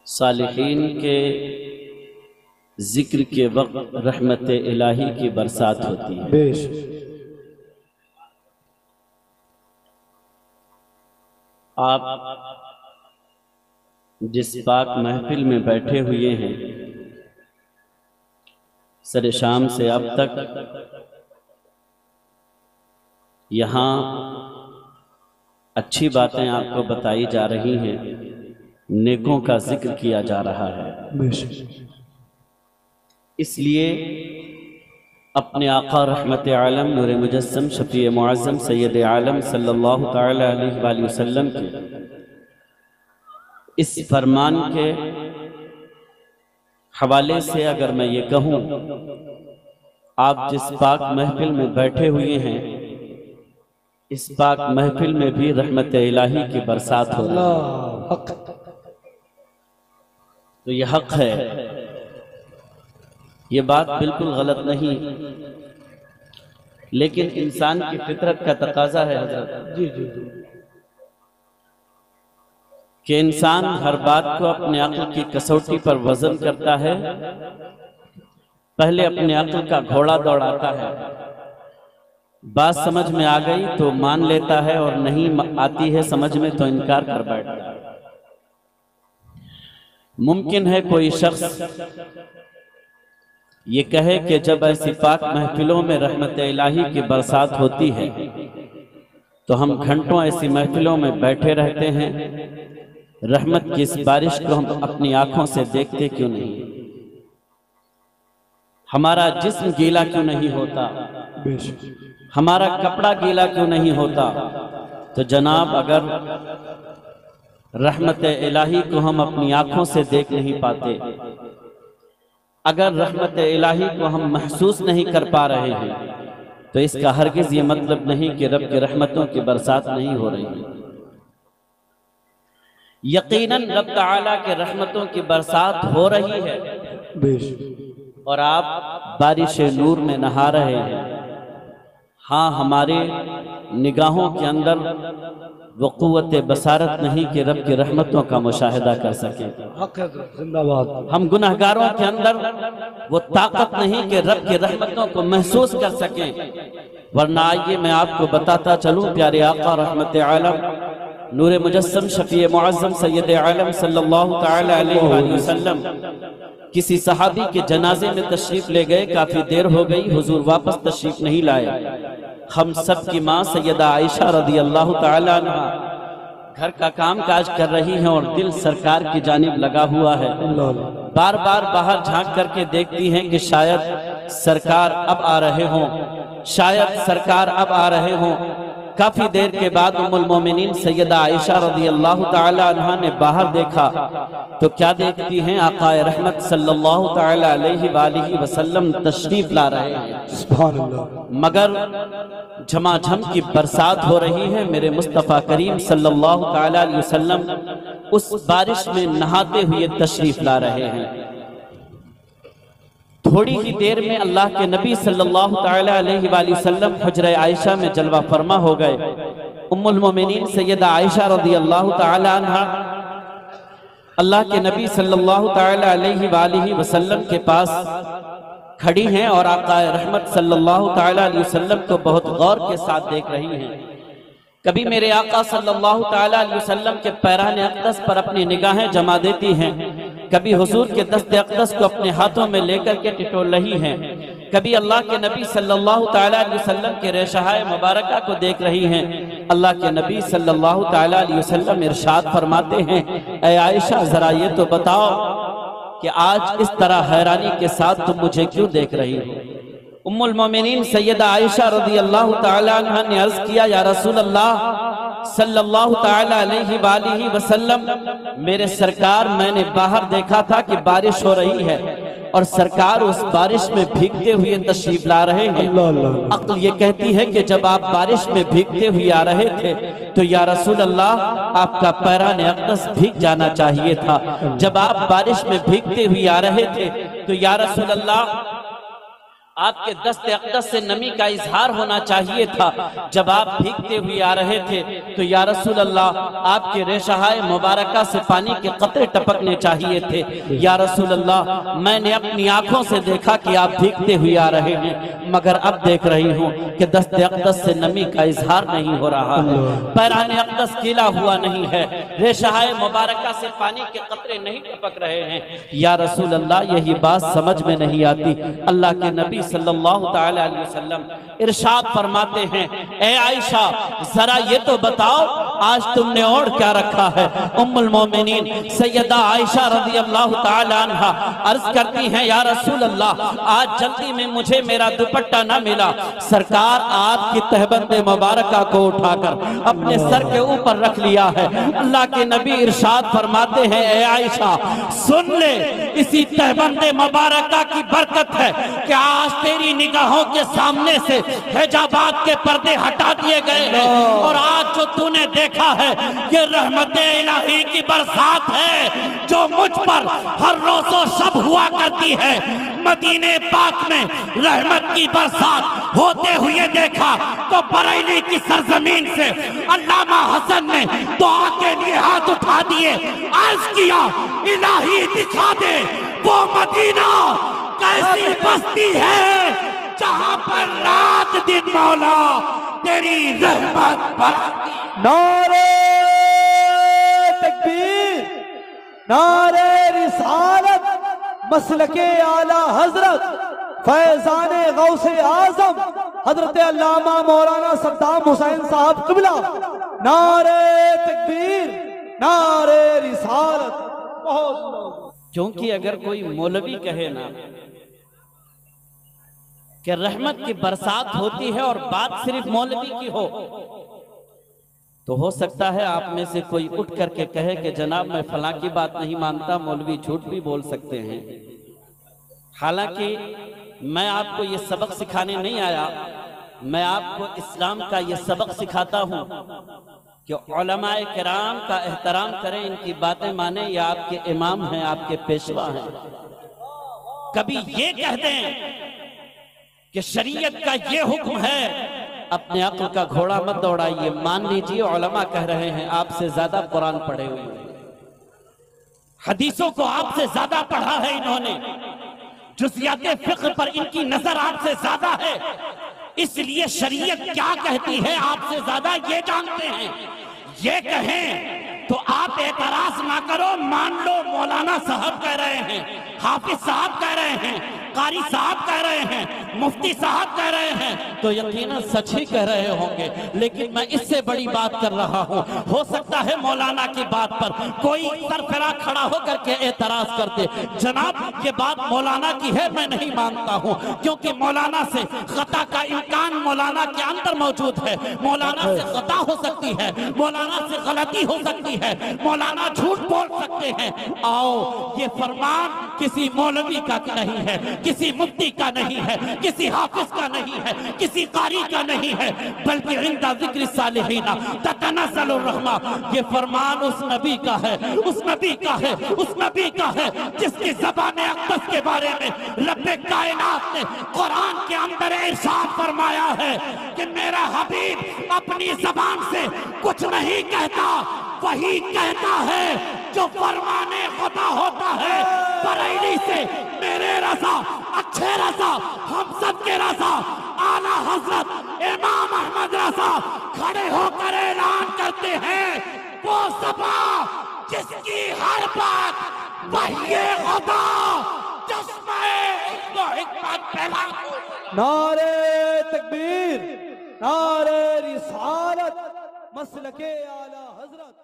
सालिहीन के जिक्र के वक्त रहमत इलाही की बरसात होती है। बेश आप जिस पाक महफिल में बैठे हुए हैं, सरे शाम से अब तक यहाँ अच्छी बातें आपको बताई जा रही हैं, नेकों का जिक्र किया जा रहा है। बेश इसलिए अपने आका रहमत आलम नूर मुजस्सम शफी मुअज़्ज़म सैयद आलम सल्लल्लाहु तआला अलैहि वसल्लम के इस फरमान के हवाले से अगर मैं ये कहूँ, आप जिस पाक महफिल में बैठे हुए हैं, इस पाक महफिल में भी रहमत इलाही की बरसात हो रही है। तो ये हक है, ये बात बिल्कुल गलत नहीं, लेकिन इंसान की फितरत का तकाजा है हजरत जी जी जी कि इंसान हर बात को अपने अक्ल की कसौटी पर वजन करता है। पहले अपने अक्ल का घोड़ा दौड़ाता है, बात समझ में आ गई तो मान लेता है, और नहीं आती है समझ में तो इनकार कर बैठता है। मुमकिन है कोई शख्स ये कहे कि जब ऐसी पाक महफिलों में रहमत इलाही की बरसात होती है तो हम घंटों ऐसी महफिलों में बैठे रहते हैं, रहमत की इस बारिश को हम अपनी आंखों से देखते क्यों नहीं? हमारा जिस्म गीला क्यों नहीं होता? बेश हमारा कपड़ा गीला क्यों नहीं होता? तो जनाब, अगर रहमत इलाही को हम अपनी आंखों से देख नहीं पाते, अगर रहमत इलाही को हम महसूस नहीं कर पा रहे हैं, तो इसका हरगिज ये मतलब नहीं कि रब की रहमतों की बरसात नहीं हो रही है। यकीनन रब ताला के रहमतों की बरसात हो रही है, बेश और आप बारिश नूर में नहा रहे हैं। हाँ, हमारे निगाहों के अंदर वो क़ुव्वत बसारत नहीं कि रब की रहमतों का मुशाहिदा कर सके। हक है, जिंदाबाद। हम गुनहगारों के अंदर वो ताकत नहीं कि रब की रहमतों को महसूस कर सकें। वरना आइए मैं आपको बताता चलूं, प्यारे आका रहमत आलम नूर मुजस्सम शफी मुअज़्ज़म सैयद आलम सल्लल्लाहु तआला अलैहि वसल्लम किसी सहाबी के जनाजे में तशरीफ ले गए। काफी देर हो गई, हुजूर वापस तशरीफ नहीं लाए। हम सब की माँ सैयदा आयशा रदी अल्लाह तआला अन्हा घर का काम काज कर रही हैं और दिल सरकार की जानिब लगा हुआ है। बार बार बाहर झांक करके देखती हैं कि शायद सरकार अब आ रहे हों, शायद सरकार अब आ रहे हों। काफी देर के बाद उम्मुल मोमिनीन सैयदा आयशा रदी अल्लाह तआला अन्हा ने बाहर देखा तो क्या देखती हैं, आकाए रहमत सल्लल्लाहु तआला अलैहि वसल्लम तशरीफ ला रहे हैं। सुभान अल्लाह। मगर झमाझम की बरसात हो रही है। मेरे मुस्तफ़ा करीम सल्लल्लाहु तआला अलैहि वसल्लम उस बारिश में नहाते हुए तशरीफ ला रहे हैं। थोड़ी ही देर में अल्लाह के नबी सल्लल्लाहु तआला अलैहि वसल्लम हुजरा आयशा में जलवा फरमा हो गए। उम्मुल मोमिनीन सैयदा आयशा रज़ी अल्लाह तआला अन्हा अल्लाह के नबी सल्लल्लाहु तआला अलैहि वसल्लम के पास खड़ी हैं और आका रहमत सल्लल्लाहु तआला अलैहि वसल्लम को बहुत गौर के साथ देख रही हैं। कभी मेरे आका सल्लल्लाहु तआला अलैहि वसल्लम के पैरान अक़दस पर अपनी निगाहें जमा देती हैं, कभी हुजूर के दस्ते अक़दस को अपने हाथों में लेकर के टिटोल रही हैं, कभी अल्लाह के नबी सल्लल्लाहु तआला अलैहि वसल्लम के रेशहाए मुबारका को देख रही हैं। अल्लाह के नबी सल्लल्लाहु तआला अलैहि वसल्लम इरशाद फरमाते हैं, ऐ आयशा, जरा ये तो बताओ कि आज इस तरह हैरानी के साथ तुम मुझे क्यों देख रही हो? उम्मुल मोमिनीन सैयदा आयशा रज़ी अल्लाह तआला अन्हा ने अर्ज किया, या रसूल अल्लाह सल्लल्लाहु तआला अलैहि वसल्लम, मेरे सरकार, मैंने बाहर देखा था कि बारिश हो रही है और सरकार उस बारिश में भीगते हुए तशरीफ ला रहे हैं। अक्ल ये कहती है कि जब आप बारिश में भीगते हुए आ रहे थे तो या रसूल अल्लाह, आपका पैरान अक़दस भीग जाना चाहिए था। जब आप बारिश में भीगते हुए आ रहे थे तो या रसूल अल्लाह, आपके दस्त अक़दस से नमी का इजहार होना चाहिए था। जब आप भीगते हुए आ रहे थे तो या रसूल अल्लाह आपके रेशहाए मुबारका से पानी के कतरे टपकने चाहिए थे। या रसूल अल्लाह मैंने अपनी आंखों से देखा कि आप भीगते हुए आ रहे हैं, मगर अब देख रही हूँ कि दस्त अक़दस से नमी का इजहार नहीं हो रहा है, पैरान अक़दस गीला हुआ नहीं है, रेशहाए मुबारका से पानी के कतरे नहीं टपक रहे हैं। या रसूल अल्लाह यही बात समझ में नहीं आती। अल्लाह के नबी सल्लल्लाहु तआला अलैहि वसल्लम इरशाद फरमाते हैं, ए आयशा जरा ये तो बताओ आज तुमने ओढ़ क्या रखा है। उम्मुल मोमिनीन सैयदा आयशा रज़ियल्लाहु तआला अन्हा अर्ज करती हैं, या रसूल अल्लाह आज जल्दी में मुझे मेरा दुपट्टा न मिला। सरकार आपकी तहबंदे मुबारका को उठाकर अपने सर के ऊपर रख लिया है। अल्लाह के नबी इरशाद फरमाते हैं, ए आयशा सुन ले, इसी तहबंदे मुबारका की बरकत है कि आज तेरी निगाहों के सामने से हिजाबात के पर्दे हटा दिए गए हैं और आज जो तूने देखा है ये रहमते इलाही की बरसात है जो मुझ पर हर रोज़ो शब हुआ करती है। मदीने पाक में रहमत की बरसात होते हुए देखा तो बरेली की सरजमीन से अल्लामा हसन ने दुआ के लिए हाथ उठा दिए, अर्ज किया इलाही दिखा दे वो मदीना कैसी बस्ती है जहां पर रात दिन मौला तेरी रहमत बरसती। नारे तकबीर, नारे रिसालत, मसलके आला हजरत फैजान गौसे आजम हजरत अल्लामा मौलाना सद्दाम हुसैन साहब क़िबला। नारे तकबीर, नारे रिसालत। बहुत क्योंकि अगर कोई मौलवी कहे ना कि रहमत की बरसात होती है और बात सिर्फ मौलवी की हो, तो हो सकता है आप में से कोई उठ करके कहे कि जनाब मैं फलां की बात नहीं मानता, मौलवी झूठ भी बोल सकते हैं। हालांकि मैं आपको ये सबक सिखाने नहीं आया, मैं आपको इस्लाम का ये सबक सिखाता हूँ कि उलमाए किराम का एहतराम करें, इनकी बातें माने, ये आपके इमाम हैं, आपके पेशवा हैं। कभी ये कह दें कि शरीयत का ये हुक्म है, अपने अक्ल का घोड़ा मत दौड़ाइए। मान लीजिए उलमा कह रहे हैं आपसे ज्यादा कुरान पढ़े हुए हैं, हदीसों को आपसे ज्यादा पढ़ा है इन्होंने, जुज़ियाते फ़िक़्ह पर इनकी नजर आपसे ज्यादा है, इसलिए शरीयत क्या कहती है आपसे ज्यादा ये जानते हैं। ये कहें तो आप एतराज ना करो, मान लो मौलाना साहब कह रहे हैं, हाफिज साहब कह रहे हैं, कारी साहब कह रहे हैं, मुफ्ती साहब कह रहे हैं, तो यकीनन सच ही कह रहे होंगे। लेकिन मैं इससे बड़ी बात कर रहा हूँ, हो सकता है मौलाना की बात पर कोई सरफरा खड़ा होकर के एतराज करते, जनाब ये बात मौलाना की है, मैं नहीं मानता हूँ, क्योंकि मौलाना से खता का इम्कान मौलाना के अंदर मौजूद है। मौलाना से खता हो सकती है, मौलाना से गलती हो सकती है, मौलाना झूठ बोल सकते हैं। आओ ये फरमान किसी मौलवी का नहीं है, किसी मुफ्ती का नहीं है, किसी हाफिज का नहीं है, किसी कारी का नहीं है, बल्कि इंदा ज़िक्र सालिहीना ततनज़्ज़लुर रहमा। ये फरमान उस नबी का है, उस नबी का है, उस नबी का है जिसकी ज़बान अक़दस के बारे में रब्बे कायनात ने कुरान के अंदर इरशाद फरमाया है कि मेरा हबीब अपनी ज़बान से कुछ नहीं कहता, वही कहता है जो फरमाने खुदा होता है। बरेली से मेरे रज़ा, अच्छे रज़ा, हम सब के रज़ा, आला हजरत इमाम अहमद रज़ा खड़े होकर ऐलान करते हैं, वो सभा जिसकी हर बात वही खुदा चश्मे हिकमत फैला। नारे तकबीर, नारे रिसालत, मसलके आला हजरत।